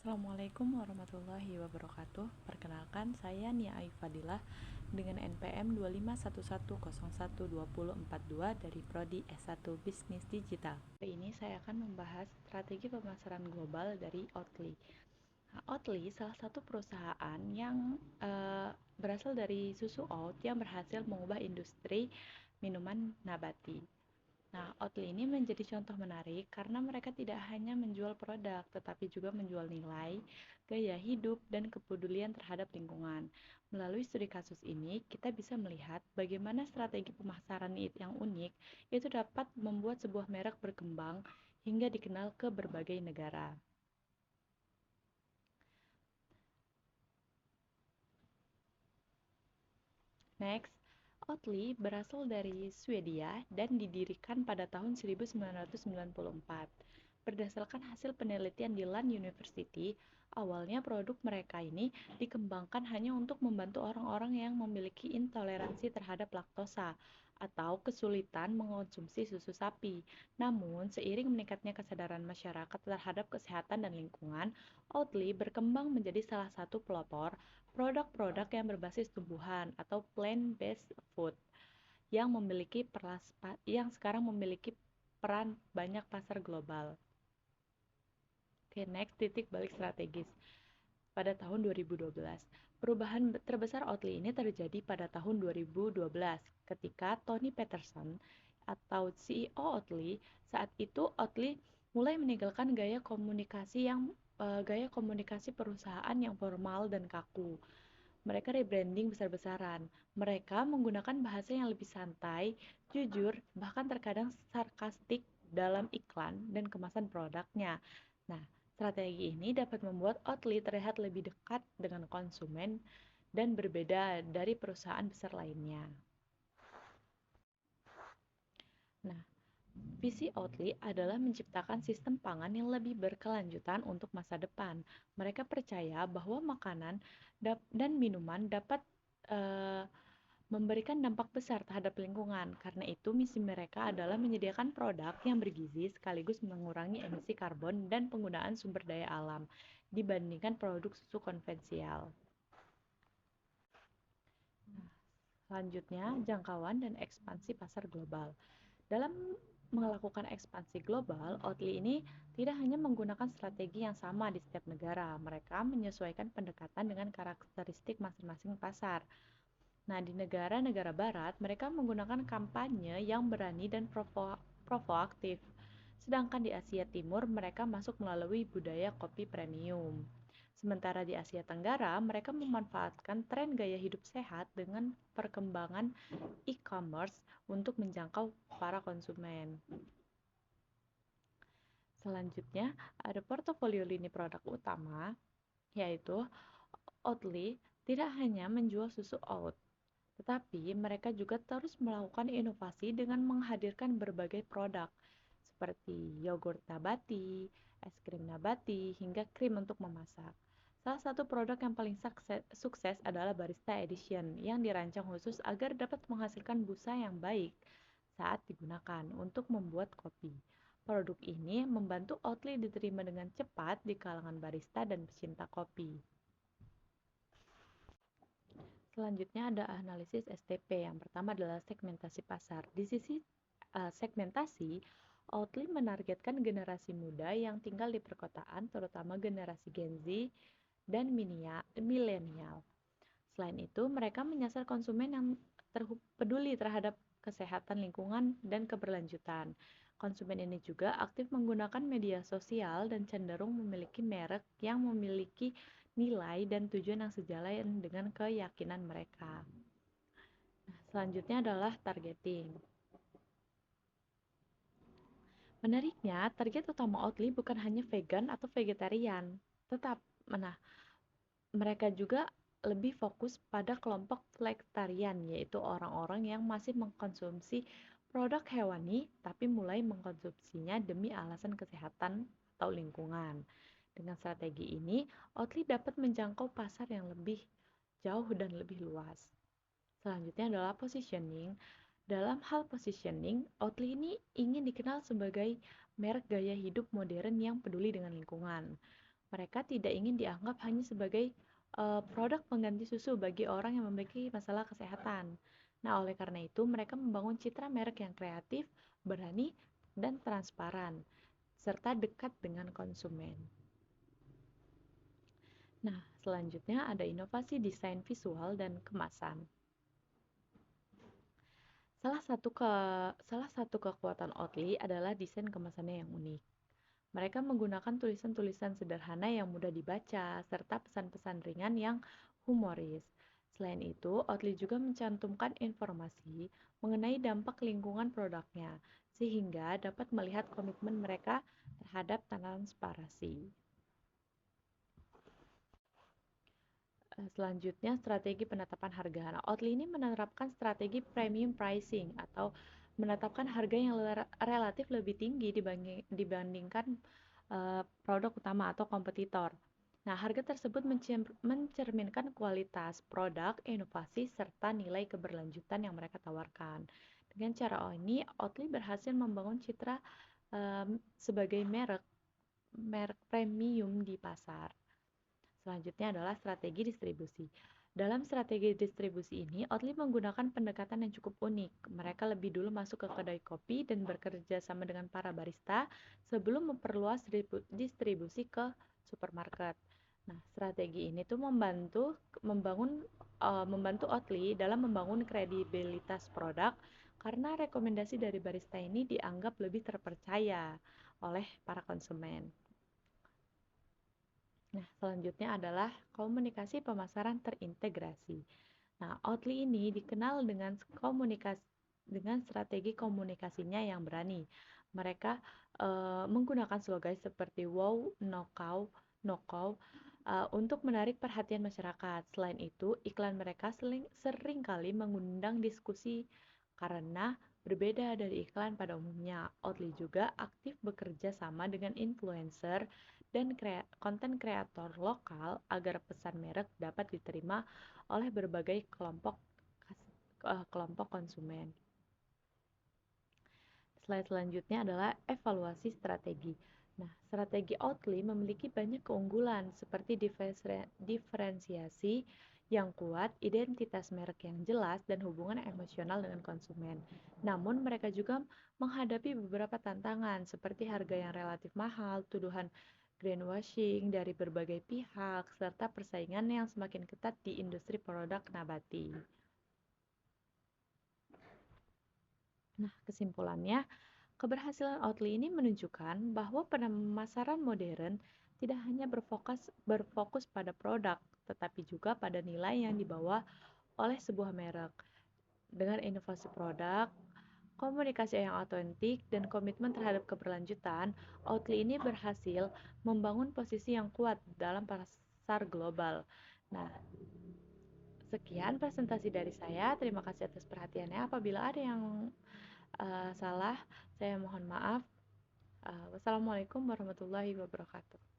Assalamualaikum warahmatullahi wabarakatuh. Perkenalkan, saya Nia Aifadillah dengan NPM 251101242 dari Prodi S1 Bisnis Digital. Hari ini saya akan membahas strategi pemasaran global dari Oatly. Oatly salah satu perusahaan yang berasal dari susu oat yang berhasil mengubah industri minuman nabati. Nah, Oatly ini menjadi contoh menarik karena mereka tidak hanya menjual produk, tetapi juga menjual nilai, gaya hidup, dan kepedulian terhadap lingkungan. Melalui studi kasus ini, kita bisa melihat bagaimana strategi pemasaran yang unik itu dapat membuat sebuah merek berkembang hingga dikenal ke berbagai negara. Next, Oatly berasal dari Swedia dan didirikan pada tahun 1994. Berdasarkan hasil penelitian di Lund University, awalnya produk mereka ini dikembangkan hanya untuk membantu orang-orang yang memiliki intoleransi terhadap laktosa atau kesulitan mengonsumsi susu sapi. Namun, seiring meningkatnya kesadaran masyarakat terhadap kesehatan dan lingkungan, Oatly berkembang menjadi salah satu pelopor produk-produk yang berbasis tumbuhan atau plant-based food yang sekarang memiliki peran banyak pasar global. Oke, next, titik balik strategis. Pada tahun 2012, perubahan terbesar Oatly ini terjadi pada tahun 2012 ketika Tony Peterson atau CEO Oatly, saat itu Oatly mulai meninggalkan gaya komunikasi perusahaan yang formal dan kaku. Mereka rebranding besar-besaran. Mereka menggunakan bahasa yang lebih santai, jujur, bahkan terkadang sarkastik dalam iklan dan kemasan produknya. Nah, strategi ini dapat membuat Oatly terlihat lebih dekat dengan konsumen dan berbeda dari perusahaan besar lainnya. Nah, visi Oatly adalah menciptakan sistem pangan yang lebih berkelanjutan untuk masa depan. Mereka percaya bahwa makanan dan minuman dapat eh, memberikan dampak besar terhadap lingkungan. Karena itu, misi mereka adalah menyediakan produk yang bergizi sekaligus mengurangi emisi karbon dan penggunaan sumber daya alam dibandingkan produk susu konvensional. Selanjutnya, jangkauan dan ekspansi pasar global. Dalam melakukan ekspansi global, Oatly ini tidak hanya menggunakan strategi yang sama di setiap negara. Mereka menyesuaikan pendekatan dengan karakteristik masing-masing pasar. Nah, di negara-negara barat, mereka menggunakan kampanye yang berani dan provokatif. Sedangkan di Asia Timur, mereka masuk melalui budaya kopi premium. Sementara di Asia Tenggara, mereka memanfaatkan tren gaya hidup sehat dengan perkembangan e-commerce untuk menjangkau para konsumen. Selanjutnya, ada portofolio lini produk utama, yaitu Oatly tidak hanya menjual susu oat, tetapi mereka juga terus melakukan inovasi dengan menghadirkan berbagai produk seperti yogurt nabati, es krim nabati, hingga krim untuk memasak. Salah satu produk yang paling sukses adalah Barista Edition yang dirancang khusus agar dapat menghasilkan busa yang baik saat digunakan untuk membuat kopi. Produk ini membantu Oatly diterima dengan cepat di kalangan barista dan pecinta kopi. Selanjutnya ada analisis STP. Yang pertama adalah segmentasi pasar. Di sisi segmentasi, Oatly menargetkan generasi muda yang tinggal di perkotaan, terutama generasi Gen Z dan milenial. Selain itu, mereka menyasar konsumen yang peduli terhadap kesehatan lingkungan dan keberlanjutan. Konsumen ini juga aktif menggunakan media sosial dan cenderung memiliki merek yang memiliki nilai dan tujuan yang sejalan dengan keyakinan mereka. Nah, selanjutnya adalah targeting. Menariknya, target utama Oatly bukan hanya vegan atau vegetarian, nah, mereka juga lebih fokus pada kelompok flexitarian, yaitu orang-orang yang masih mengkonsumsi produk hewani tapi mulai mengkonsumsinya demi alasan kesehatan atau lingkungan. Dengan strategi ini, Oatly dapat menjangkau pasar yang lebih jauh dan lebih luas. Selanjutnya adalah positioning. Dalam hal positioning, Oatly ini ingin dikenal sebagai merek gaya hidup modern yang peduli dengan lingkungan. Mereka tidak ingin dianggap hanya sebagai produk pengganti susu bagi orang yang memiliki masalah kesehatan. Nah, oleh karena itu, mereka membangun citra merek yang kreatif, berani, dan transparan, serta dekat dengan konsumen. Nah, selanjutnya ada inovasi desain visual dan kemasan. Salah satu kekuatan Oatly adalah desain kemasannya yang unik. Mereka menggunakan tulisan-tulisan sederhana yang mudah dibaca, serta pesan-pesan ringan yang humoris. Selain itu, Oatly juga mencantumkan informasi mengenai dampak lingkungan produknya, sehingga dapat melihat komitmen mereka terhadap transparansi. Selanjutnya, strategi penetapan harga. Nah, Oatly ini menerapkan strategi premium pricing atau menetapkan harga yang relatif lebih tinggi dibandingkan produk utama atau kompetitor. Nah, harga tersebut mencerminkan kualitas produk, inovasi, serta nilai keberlanjutan yang mereka tawarkan. Dengan cara ini, Oatly berhasil membangun citra sebagai merek premium di pasar. Selanjutnya adalah strategi distribusi. Dalam strategi distribusi ini, Oatly menggunakan pendekatan yang cukup unik. Mereka lebih dulu masuk ke kedai kopi dan bekerja sama dengan para barista sebelum memperluas distribusi ke supermarket. Nah, strategi ini tuh membantu Oatly dalam membangun kredibilitas produk karena rekomendasi dari barista ini dianggap lebih terpercaya oleh para konsumen. Nah, selanjutnya adalah komunikasi pemasaran terintegrasi. Nah, Oatly ini dikenal dengan strategi komunikasinya yang berani. Mereka menggunakan slogan seperti wow, no cow, no cow untuk menarik perhatian masyarakat. Selain itu, iklan mereka sering kali mengundang diskusi karena berbeda dari iklan pada umumnya. Oatly juga aktif bekerja sama dengan influencer dan konten kreator lokal agar pesan merek dapat diterima oleh berbagai kelompok konsumen. Slide selanjutnya adalah evaluasi strategi. Nah, strategi Oatly memiliki banyak keunggulan seperti diferensiasi yang kuat, identitas merek yang jelas, dan hubungan emosional dengan konsumen. Namun, mereka juga menghadapi beberapa tantangan seperti harga yang relatif mahal, tuduhan greenwashing dari berbagai pihak, serta persaingan yang semakin ketat di industri produk nabati. Nah, kesimpulannya, keberhasilan Oatly ini menunjukkan bahwa pemasaran modern tidak hanya berfokus pada produk, tetapi juga pada nilai yang dibawa oleh sebuah merek. Dengan inovasi produk, komunikasi yang otentik, dan komitmen terhadap keberlanjutan, Oatly ini berhasil membangun posisi yang kuat dalam pasar global. Nah, sekian presentasi dari saya. Terima kasih atas perhatiannya. Apabila ada yang salah, saya mohon maaf. Wassalamualaikum warahmatullahi wabarakatuh.